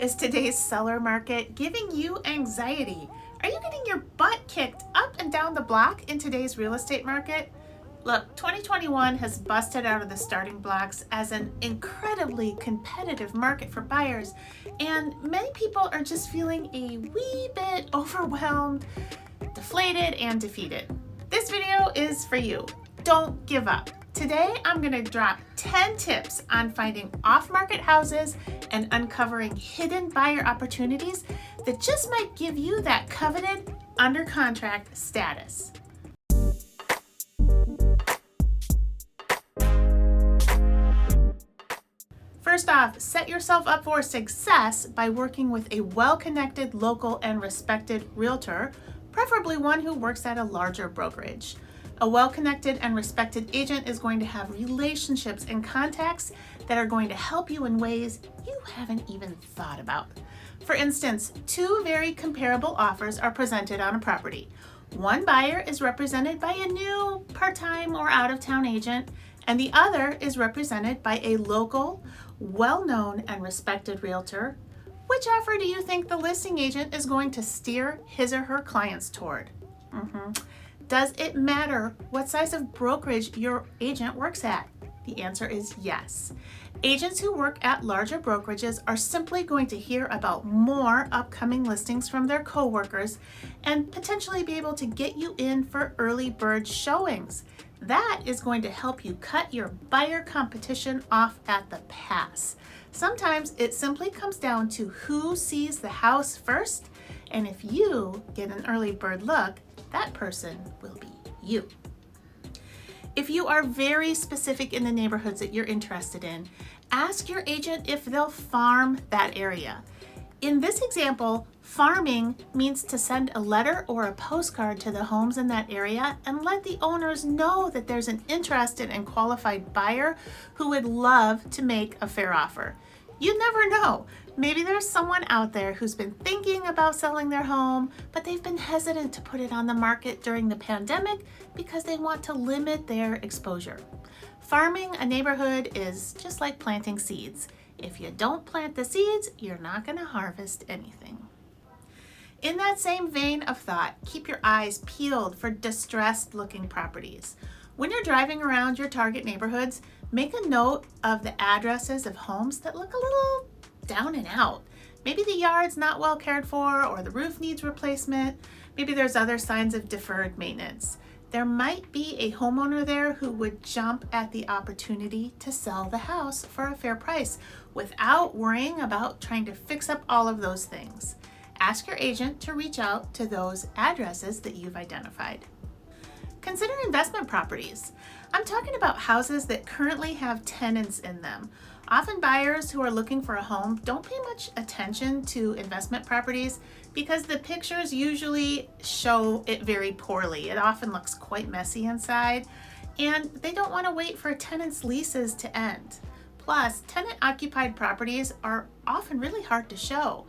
Is today's seller market giving you anxiety? Are you getting your butt kicked up and down the block in today's real estate market? Look, 2021 has busted out of the starting blocks as an incredibly competitive market for buyers, and many people are just feeling a wee bit overwhelmed, deflated, and defeated. This video is for you. Don't give up. Today, I'm going to drop 10 tips on finding off-market houses and uncovering hidden buyer opportunities that just might give you that coveted under contract status. First off, set yourself up for success by working with a well-connected, local, and respected realtor, preferably one who works at a larger brokerage. A well-connected and respected agent is going to have relationships and contacts that are going to help you in ways you haven't even thought about. For instance, two very comparable offers are presented on a property. One buyer is represented by a new part-time or out-of-town agent, and the other is represented by a local, well-known, and respected realtor. Which offer do you think the listing agent is going to steer his or her clients toward? Does it matter what size of brokerage your agent works at? The answer is yes. Agents who work at larger brokerages are simply going to hear about more upcoming listings from their coworkers and potentially be able to get you in for early bird showings. That is going to help you cut your buyer competition off at the pass. Sometimes it simply comes down to who sees the house first, and if you get an early bird look, that person will be you. If you are very specific in the neighborhoods that you're interested in, ask your agent if they'll farm that area. In this example, farming means to send a letter or a postcard to the homes in that area and let the owners know that there's an interested and qualified buyer who would love to make a fair offer. You never know. Maybe there's someone out there who's been thinking about selling their home, but they've been hesitant to put it on the market during the pandemic because they want to limit their exposure. Farming a neighborhood is just like planting seeds. If you don't plant the seeds, you're not going to harvest anything. In that same vein of thought, keep your eyes peeled for distressed-looking properties. When you're driving around your target neighborhoods, make a note of the addresses of homes that look a little down and out. Maybe the yard's not well cared for, or the roof needs replacement. Maybe there's other signs of deferred maintenance. There might be a homeowner there who would jump at the opportunity to sell the house for a fair price without worrying about trying to fix up all of those things. Ask your agent to reach out to those addresses that you've identified. Consider investment properties. I'm talking about houses that currently have tenants in them. Often buyers who are looking for a home don't pay much attention to investment properties because the pictures usually show it very poorly. It often looks quite messy inside, and they don't want to wait for tenants' leases to end. Plus, tenant-occupied properties are often really hard to show.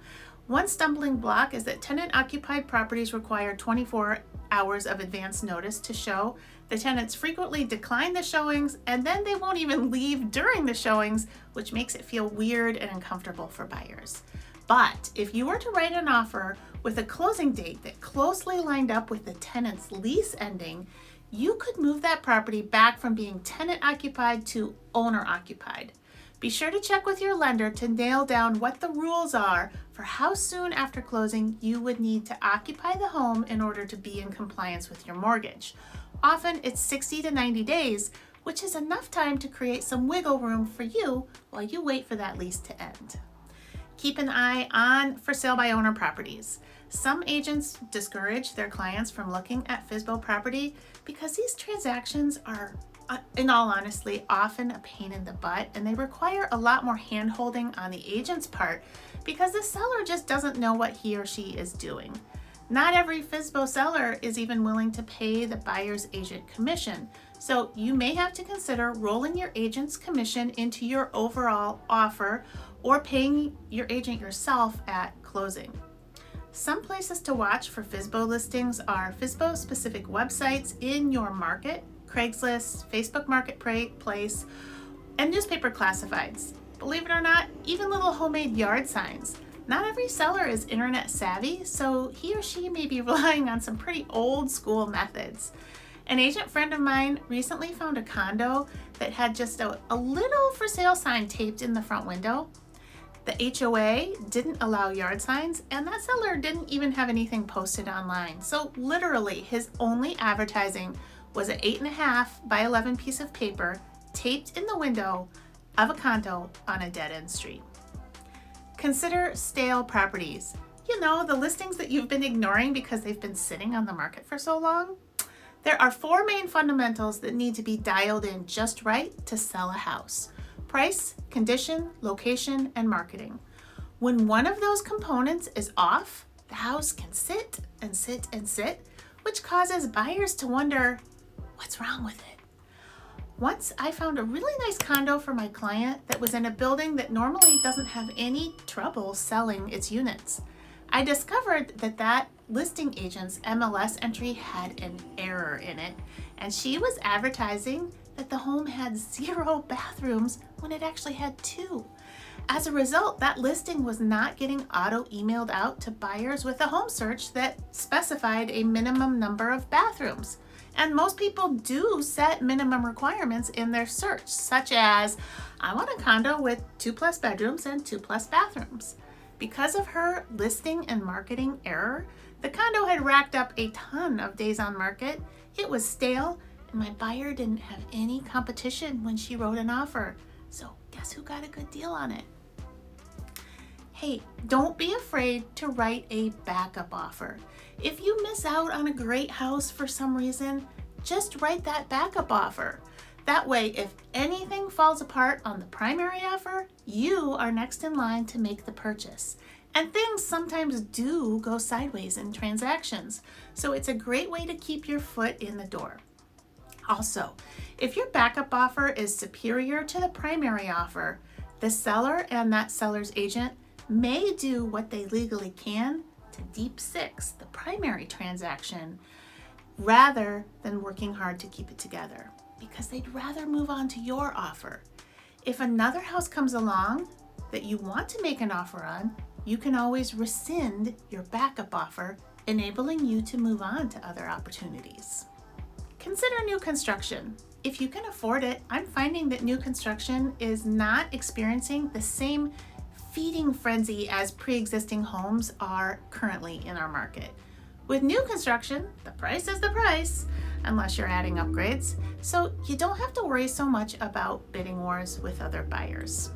One stumbling block is that tenant-occupied properties require 24 hours of advance notice to show. The tenants frequently decline the showings, and then they won't even leave during the showings, which makes it feel weird and uncomfortable for buyers. But if you were to write an offer with a closing date that closely lined up with the tenant's lease ending, you could move that property back from being tenant-occupied to owner-occupied. Be sure to check with your lender to nail down what the rules are for how soon after closing you would need to occupy the home in order to be in compliance with your mortgage. Often it's 60 to 90 days, which is enough time to create some wiggle room for you while you wait for that lease to end. Keep an eye on for sale by owner properties. Some agents discourage their clients from looking at FSBO property because these transactions are, in all honesty, often a pain in the butt, and they require a lot more hand-holding on the agent's part because the seller just doesn't know what he or she is doing. Not every FSBO seller is even willing to pay the buyer's agent commission, so you may have to consider rolling your agent's commission into your overall offer or paying your agent yourself at closing. Some places to watch for FSBO listings are FSBO-specific websites in your market, Craigslist, Facebook Marketplace, and newspaper classifieds. Believe it or not, even little homemade yard signs. Not every seller is internet savvy, so he or she may be relying on some pretty old school methods. An agent friend of mine recently found a condo that had just a little for sale sign taped in the front window. The HOA didn't allow yard signs, and that seller didn't even have anything posted online. So literally, his only advertising was an 8.5 by 11 piece of paper taped in the window of a condo on a dead-end street. Consider stale properties. You know, the listings that you've been ignoring because they've been sitting on the market for so long. There are 4 main fundamentals that need to be dialed in just right to sell a house: price, condition, location, and marketing. When one of those components is off, the house can sit and sit and sit, which causes buyers to wonder, what's wrong with it? Once I found a really nice condo for my client that was in a building that normally doesn't have any trouble selling its units. I discovered that listing agent's MLS entry had an error in it, and she was advertising that the home had 0 bathrooms when it actually had 2. As a result, that listing was not getting auto-emailed out to buyers with a home search that specified a minimum number of bathrooms. And most people do set minimum requirements in their search, such as, I want a condo with 2+ bedrooms and 2+ bathrooms. Because of her listing and marketing error, the condo had racked up a ton of days on market. It was stale, and my buyer didn't have any competition when she wrote an offer. So guess who got a good deal on it? Hey, don't be afraid to write a backup offer. If you miss out on a great house for some reason, just write that backup offer. That way, if anything falls apart on the primary offer, you are next in line to make the purchase. And things sometimes do go sideways in transactions, so it's a great way to keep your foot in the door. Also, if your backup offer is superior to the primary offer, the seller and that seller's agent may do what they legally can to deep six the primary transaction rather than working hard to keep it together, because they'd rather move on to your offer. If another house comes along that you want to make an offer on, you can always rescind your backup offer, enabling you to move on to other opportunities. Consider new construction. If you can afford it, I'm finding that new construction is not experiencing the same feeding frenzy as pre-existing homes are currently in our market. With new construction, the price is the price, unless you're adding upgrades, so you don't have to worry so much about bidding wars with other buyers.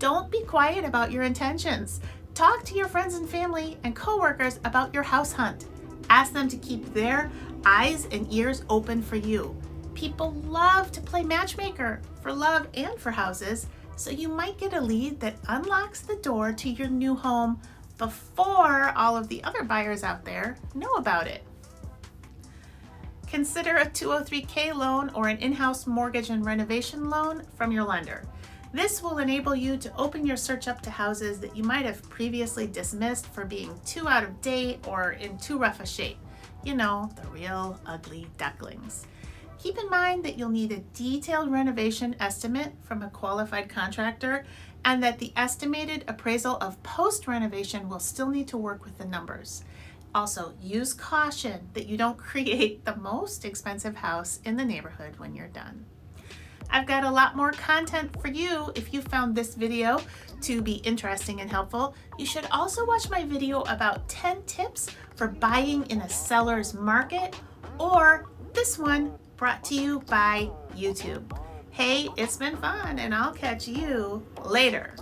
Don't be quiet about your intentions. Talk to your friends and family and coworkers about your house hunt. Ask them to keep their eyes and ears open for you. People love to play matchmaker for love and for houses, so you might get a lead that unlocks the door to your new home before all of the other buyers out there know about it. Consider a 203K loan or an in-house mortgage and renovation loan from your lender. This will enable you to open your search up to houses that you might have previously dismissed for being too out of date or in too rough a shape. You know, the real ugly ducklings. Keep in mind that you'll need a detailed renovation estimate from a qualified contractor, and that the estimated appraisal of post-renovation will still need to work with the numbers. Also, use caution that you don't create the most expensive house in the neighborhood when you're done. I've got a lot more content for you. If you found this video to be interesting and helpful, you should also watch my video about 10 tips for buying in a seller's market, or this one brought to you by YouTube. Hey, it's been fun, and I'll catch you later.